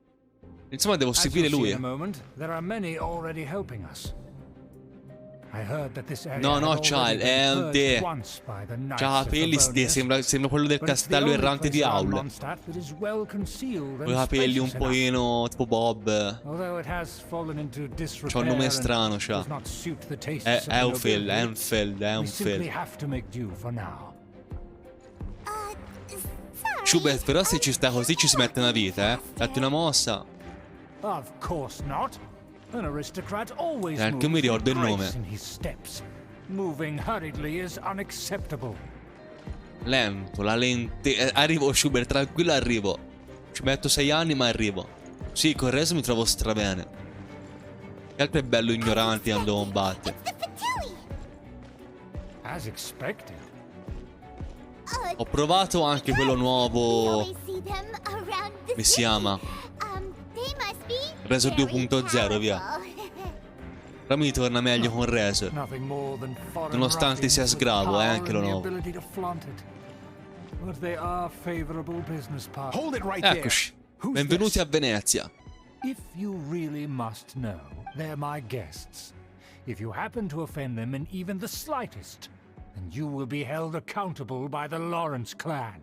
Insomma, devo As seguire you'll see lui. in a moment, there are many already helping us. I heard that this area No, no, had c'ha already been purged once by the Knights C'ha of capelli, Favonius, sembra quello del but it's the castello only errante place di around Aul. Mondstadt that is well concealed Con i and capelli un spacious enough. pochino tipo Bob. Although it has fallen into disrepair C'ha un nome and strano, does c'ha. not suit the tastes È of the Eufel, nobility, we simply Eufel. have to make do for now. Sorry. Schubert, però se ci sta così ci si mette una vita, Datti una mossa. Of course not. An aristocrat always Anche io mi moves ricordo il with nome. grace in his steps. Moving hurriedly is unacceptable. Lento, la lente... arrivo, Schubert, tranquillo, arrivo. Ci metto 6 anni, ma arrivo. Sì, con Rezo mi trovo strabene. Che altro è bello ignorante quando combatte. The Fatui. As expected. Ho provato anche quello We nuovo... always see them around the Come si city. chiama? They must be Razor very 2.0, via. powerful. Però mi torna meglio con Razor. Nothing more than foreign Nonostante sia ruffians with sgravo, power anche lo and the nuovo. ability to flaunt it. But they are favorable business partners. Hold it right there. Eccoci. Who's Benvenuti this? a Venezia. If you really must know, they're my guests. If you happen to offend them in even the slightest, then you will be held accountable by the Lawrence clan.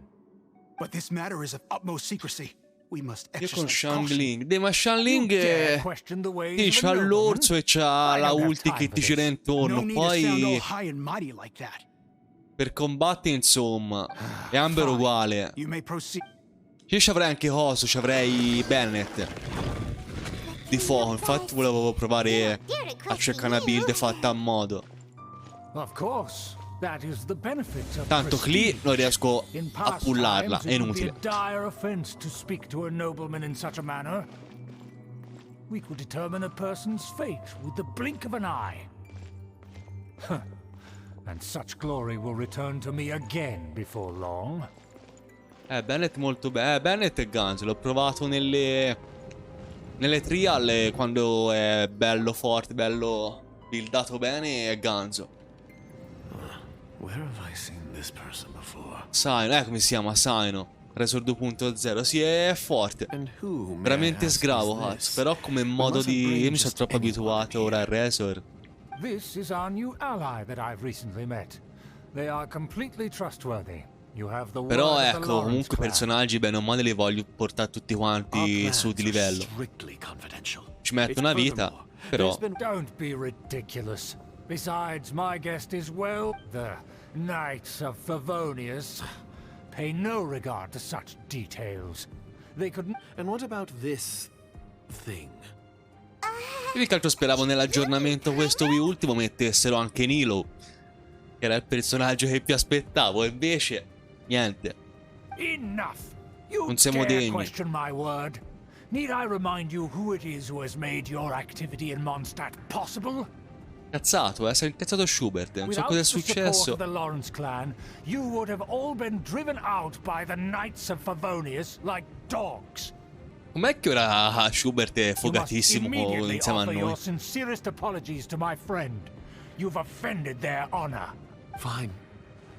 But this matter is of utmost secrecy. We must Io con exercise caution. Shangling. Ma You Shangling dare è... question the ways Sì, of a c'ha nobleman? l'orso e c'ha I la don't have ulti time che for ti gira this. intorno. No need to sound all Poi high and mighty like that. per combattere, insomma, è Amber Fine. uguale. You may proceed. Io ci avrei anche coso, ci avrei Bennett di fuoco. Infatti volevo provare a cercare una build fatta a modo. Of course. That is the benefit of Tanto Clee non riesco In a past pullarla, times, è it would be inutile. a dire offense to speak to a nobleman in such a manner. We could determine a person's fate with the blink of an eye. Huh. And such glory will return to me again before long. Bennett molto bene. Bennett e Guns, l'ho provato nelle trial quando è bello forte, bello buildato bene, è Ganzo. Where have I seen this person before? Saino, come si chiama? Saino. Resor 2.0, sì, è forte. Veramente sgravo, cazzo. Però come modo di... Io mi sono troppo abituato ora al Resor. This is our new ally that I've recently met. They are completely trustworthy. You have the Però word of the ecco, Lawrence comunque i clan. personaggi bene o male li voglio portare tutti quanti su di livello. Ci metto una vita, però... Don't be ridiculous. Besides, my guest is well. The Knights of Favonius pay no regard to such details. They could... And what about this thing? Io di calcio speravo nell'aggiornamento questo qui ultimo mettessero anche Nilo, che era il personaggio che più aspettavo, e invece niente. Enough. You Non siamo dare degni. question my word? Need I remind you who it is who has made your activity in Mondstadt possible? Cazzato, si è incazzato Schubert, non so Without cosa è the support successo. of the Lawrence clan, you would have all been driven out by the Knights of Favonius like dogs. Com'è che ora Schubert è You must fogatissimo immediately insieme a offer noi? your sincerest apologies to my friend. You've offended their honor. Fine.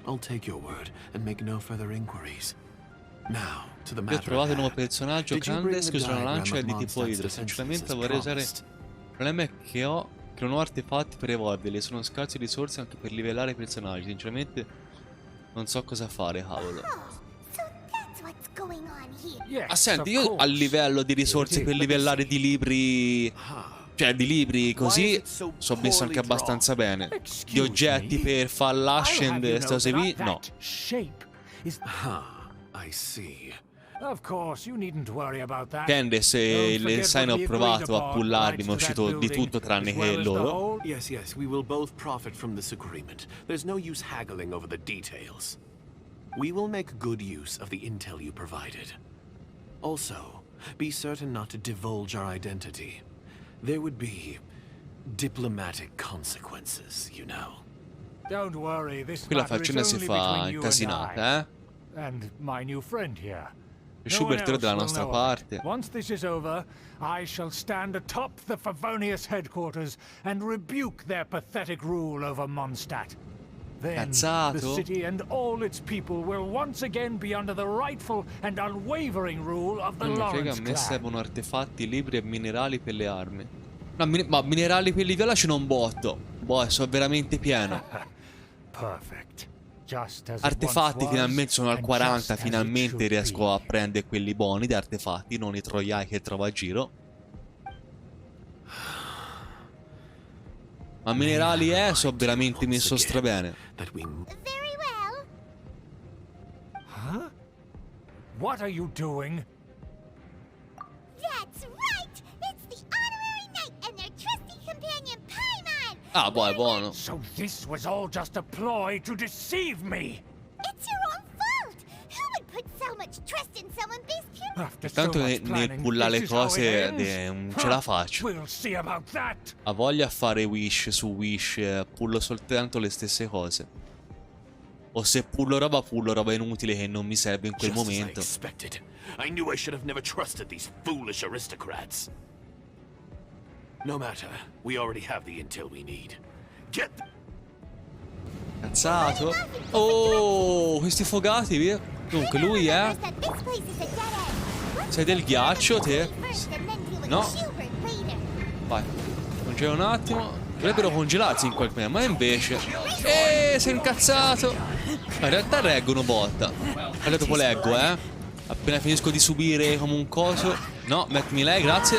I'll take your word and make no further inquiries. Now, to the Io ho matter trovato un at nuovo hand. personaggio, Did you bring Candace, the che usa una diagram lancia of di tipo Mondstadt's idro. defenses Sinceramente as vorrei usare... promised? Il problema è che non ho artefatti per evolverli, sono scarse risorse anche per livellare i personaggi. Sinceramente non so cosa fare, cavolo. So that's what's going on here. Yes, Ah, senti, of io a course. livello di risorse per livellare di libri... Cioè, di libri così, so messo anche abbastanza bene. Di Excuse oggetti me. per far I'll l'ascend have you e know queste cose qui, that no. shape is... I see. Of course, you needn't worry about that. Candace e Don't il forget Sign what ho we provato agreed a upon, pullarli, rights ma è to that uscito di building, tutto tranne as che well as the loro. whole- Yes, we will both profit from this agreement. There's no use haggling over the details. We will make good use of the intel you provided. Also, be certain not to divulge our identity. There would be diplomatic consequences, you know. Don't worry, this Qui la matter is faccenda si only fa between you and incasinata, I. And my new friend here. E No one Schubert era else della will nostra know of it. parte. Once this is over, I shall stand atop the Favonius headquarters and rebuke their pathetic rule over Mondstadt. Then Cazzato. the city and all its people will once again be under the rightful and unwavering rule of the Non mi frega, a Lawrence me clan. servono artefatti, libri e minerali per le armi. No, ma minerali per livellare ce n'ho un botto. Boh, sono veramente pieno. Perfect. Just as it Artefatti once was, finalmente sono al and 40, just as it finalmente should riesco be. a prendere quelli buoni di artefatti, non i troiai che trovo a giro. Ma minerali so veramente messo strabene. Very well. Huh? What are you doing? That's right. It's the honorary knight and their trusty companion Paimon. Ah, boh, è buono. So this was all just a ploy to deceive me. It's your own fault. Who would put so much trust in someone based purely? After so Tanto much nel planning, pullare le this is how it cose ends? non ce la faccio. We'll see about that. Ha voglia a fare wish su wish, pullo soltanto le stesse cose. O se pullo roba inutile che non mi serve in quel Just as I momento. expected. I knew I should have never trusted these foolish aristocrats. No matter, we already have the intel we need. Get Cazzato. Oh, questi fogati, via. Dunque, lui è... That this place is a dead end. Sei del ghiaccio, te? First and then deal with No. Schubert later. Vai. Congela un attimo. Dovrebbero congelarsi in qualche maniera, ma invece... sei incazzato. Ma in realtà reggono botta. Allora dopo leggo, Appena finisco di subire come un coso. No, mettimi lei, grazie.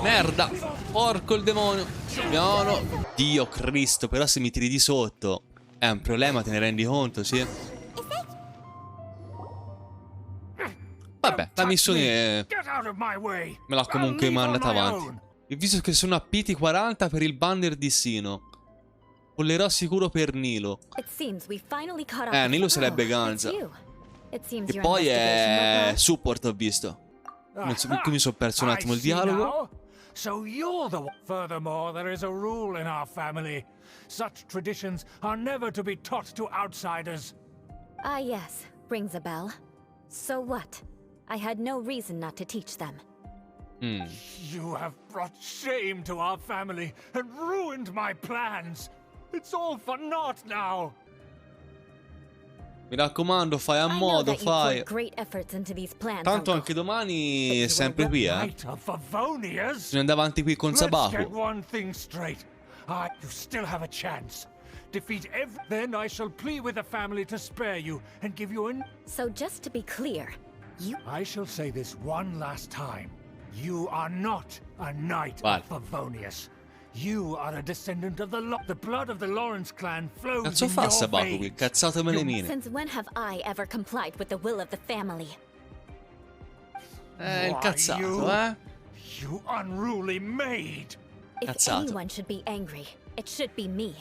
Merda. Porco il demonio. Piano. Dio Cristo, però se mi tiri di sotto è un problema, te ne rendi conto, sì? Vabbè, la missione Get out of my way. me l'ha comunque I'll leave on mandata my avanti. own. E visto che sono a PT 40 per il banner di Sino. Pollerò sicuro per Nilo. Nilo sarebbe Ganza. Che poi è support, ho visto. Qui mi sono perso un attimo il dialogo. So you're the one. Furthermore, there is a rule in our family. Such traditions are never to be taught to outsiders. Ah, yes. Rings a bell. So what? I had no reason not to teach them. You have brought shame to our family and ruined my plans. It's all for naught now. Mi raccomando, fai a modo, fai. Tanto anche domani è sempre qui, eh. Bisogna andare avanti qui con Sabaku. You still have a chance. Defeat every... Then I shall plead with the family to spare you and give you an... So just to be clear, you... I shall say this one last time. You are not a knight of Favonius. You are a descendant of the blood of the Lawrence clan flows Cazzo in fa your Sabaku qui? veins. Cazzate me le mine. Since when have I ever complied with the will of the family? Incazzato, eh? You unruly maid. If anyone should be angry, it should be me.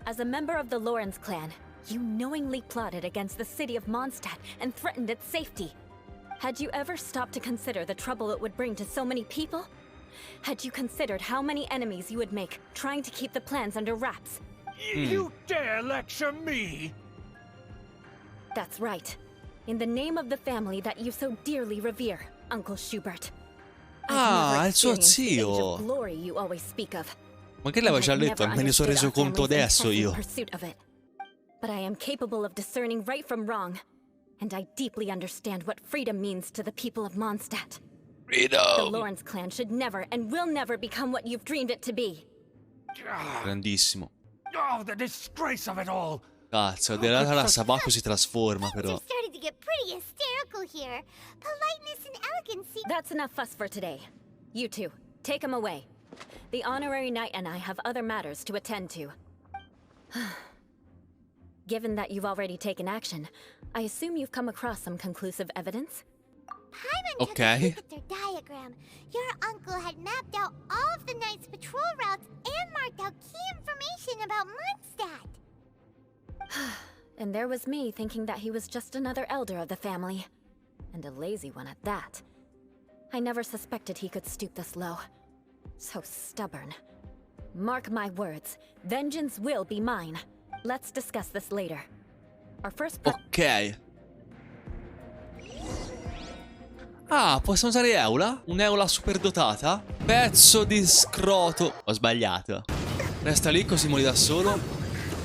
As a member of the Lawrence clan, you knowingly plotted against the city of Mondstadt and threatened its safety. Had you ever stopped to consider the trouble it would bring to so many people? Had you considered how many enemies you would make trying to keep the plans under wraps? You dare lecture me? That's right. In the name of the family that you so dearly revere, Uncle Schubert. Ah, il suo zio. Glory you always speak of. Ma che l'aveva già detto? Me ne sono reso conto adesso io. But I am capable of discerning right from wrong, and I deeply understand what freedom means to the people of Mondstadt. Freedom. The Lawrence clan should never and will never become what you've dreamed it to be. Grandissimo. Oh, the disgrace of it all. Cazzo, della Sabaku si trasforma però. Started to get pretty hysterical here. Politeness and elegancy. That's enough fuss for today. You two, take him away. The honorary knight and I have other matters to attend to. Given that you've already taken action, I assume you've come across some conclusive evidence? Paimon took a peek at their diagram. Your uncle had mapped out all of the Knight's patrol routes and marked out key information about Mondstadt. And there was me thinking that he was just another elder of the family. And a lazy one at that. I never suspected he could stoop this low. So stubborn. Mark my words, vengeance will be mine. Let's discuss this later. Our first Ok. Ah, possiamo usare Eula? Un'Eula super dotata? Pezzo di scroto. Ho sbagliato. Resta lì così muori da solo.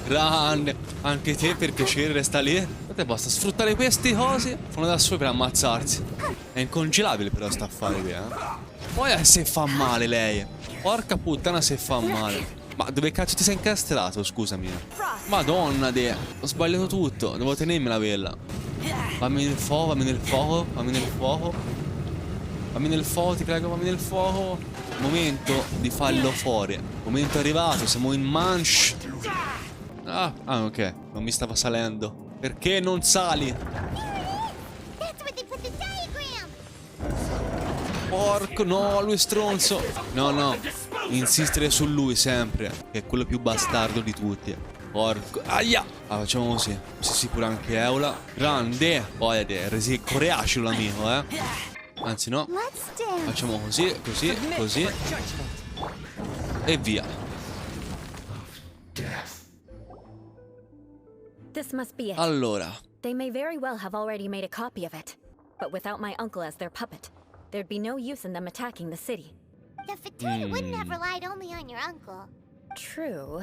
Grande. Anche te per piacere resta lì. Guardate, basta sfruttare questi cosi. Fanno da soli per ammazzarsi. È incongelabile però sta affare qui, Poi se fa male lei. Porca puttana se fa male. Ma dove cazzo ti sei incastrato, scusami? Madonna de. Ho sbagliato tutto. Devo tenermi la vella. Fammi nel fuoco, fammi nel fuoco, fammi nel fuoco. Fammi nel fuoco, ti prego, fammi nel fuoco. Momento di farlo fuori. Momento arrivato, siamo in manche. Ah, ok. Non mi stava salendo. Perché non sali? Porco, no, lui è stronzo. No. Insistere su lui sempre. Che è quello più bastardo di tutti. Porco. Aia. Ah, facciamo così. Così sicuro anche Eula. Grande. Poi è coreaci l'amico, Anzi no. Facciamo così, così. E via. This must be it. Allora. They may very well have already made a copy of it. But without my uncle as their puppet, there'd be no use in them attacking the city. The Fatui wouldn't have relied only on your uncle. True.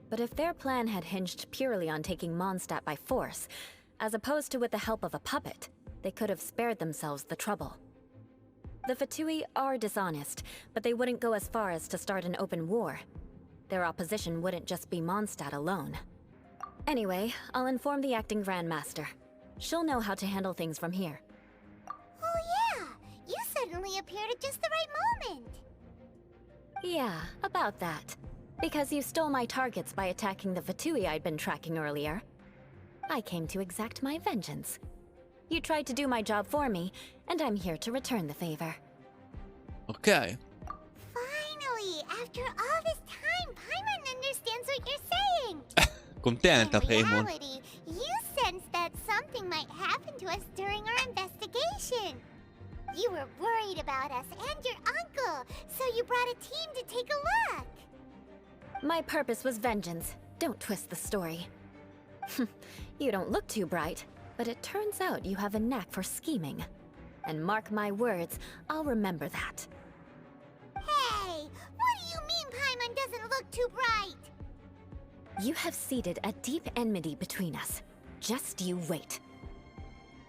But if their plan had hinged purely on taking Mondstadt by force, as opposed to with the help of a puppet, they could have spared themselves the trouble. The Fatui are dishonest, but they wouldn't go as far as to start an open war. Their opposition wouldn't just be Mondstadt alone. Anyway, I'll inform the acting Grandmaster. She'll know how to handle things from here. Oh yeah! You suddenly appeared at just the right moment! Yeah, about that. Because you stole my targets by attacking the Fatui I'd been tracking earlier. I came to exact my vengeance. You tried to do my job for me, and I'm here to return the favor. Ok. Finally! After all this time, Paimon understands what you're saying! contenta, Paimon. reality, you sensed that something might happen to us during our investigation. You were worried about us and your uncle, so you brought a team to take a look. My purpose was vengeance. Don't twist the story. You don't look too bright, but it turns out you have a knack for scheming. And mark my words, I'll remember that. Hey, what do you mean Paimon doesn't look too bright? You have seeded a deep enmity between us. Just you wait.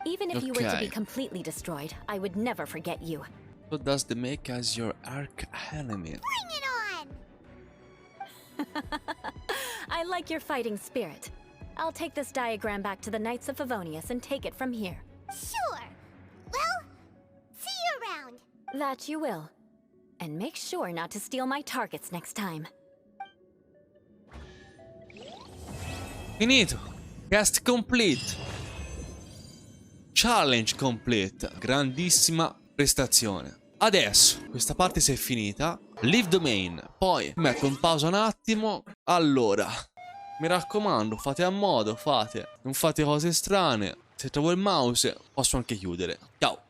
Even if you were to be completely destroyed, I would never forget you. What does that make us your arch enemy? Bring it on! I like your fighting spirit. I'll take this diagram back to the Knights of Favonius and take it from here. Sure. Well, see you around. That you will. And make sure not to steal my targets next time. Finito. Quest complete. Challenge complete. Grandissima prestazione. Adesso, questa parte si è finita. Leave domain. Poi metto un pausa un attimo. Allora, mi raccomando, fate a modo, fate. Non fate cose strane. Se trovo il mouse, posso anche chiudere. Ciao.